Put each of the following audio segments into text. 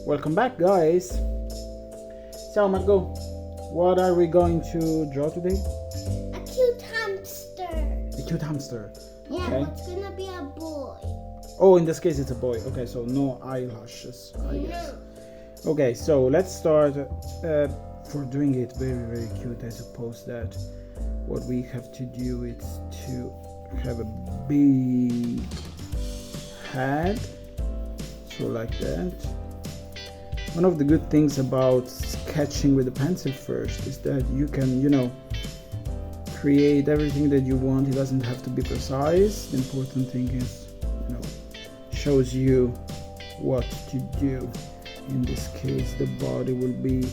Welcome back, guys. So, Margot, what are we going to draw today? A cute hamster. A cute hamster. Yeah, Okay. but it's gonna be a boy. Oh, in this case, it's a boy. Okay, so no eyelashes, I guess. Okay, so let's start. For doing it very, very cute, I suppose that what we have to do is to have a big head. So like that. One of the good things about sketching with a pencil first is that you can, create everything that you want. It doesn't have to be precise. The important thing is, shows you what to do. In this case, the body will be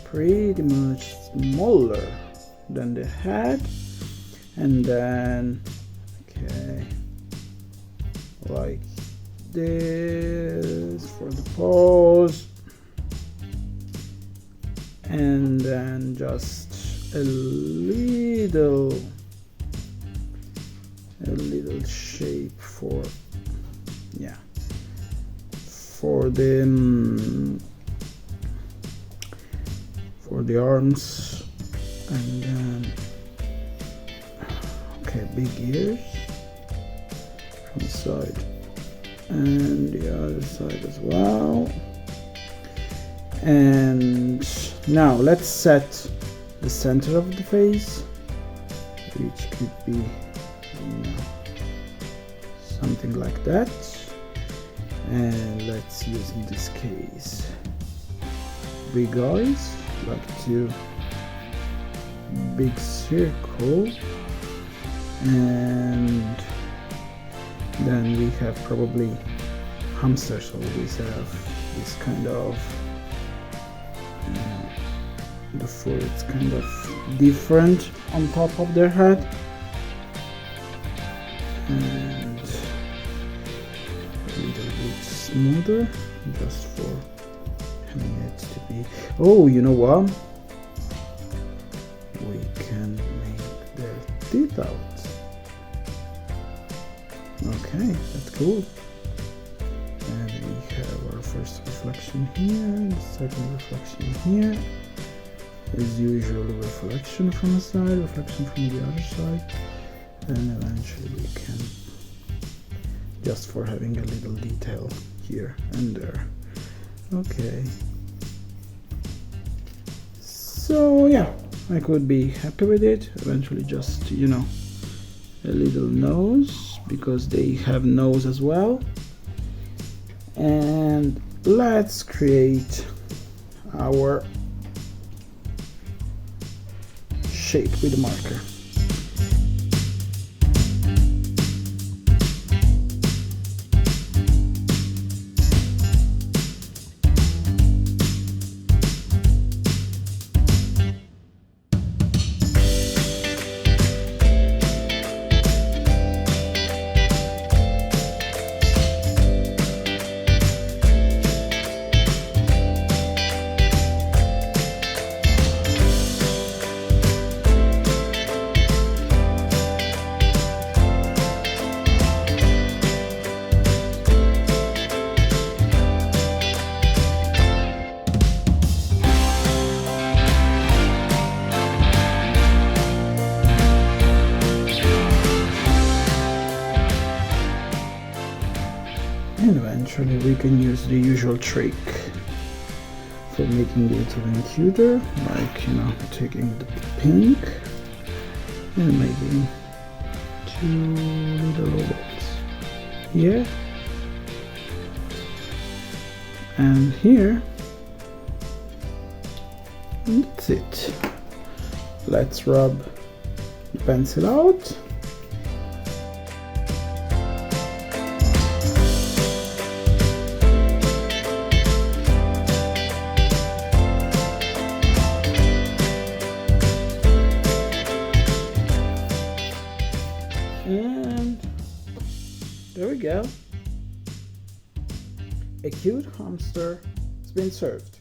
pretty much smaller than the head. And then, okay, like this for the pose, and then just a little shape for the arms, and then big ears from the side and the other side as well. And now let's set the center of the face, which could be something like that. And let's use, in this case, big eyes, like two big circle, and then we have probably hamsters always have this kind of the fur, it's kind of different on top of their head, and a little bit smoother just for having it to be. Oh, you know what? We can make their teeth out. Okay, that's cool. And we have our first reflection here, the second reflection here. As usual, reflection from a side, reflection from the other side, and eventually we can, just for having a little detail here and there. Okay. So yeah, I could be happy with it. Eventually just, a little nose, because they have nose as well. And let's create our shape with a marker. And eventually we can use the usual trick for making it even cuter, like, taking the pink and making two little ovals here and here, and that's it. Let's rub the pencil out. And there we go. A cute hamster has been served.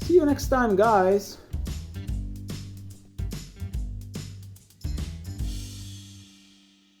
See you next time, guys.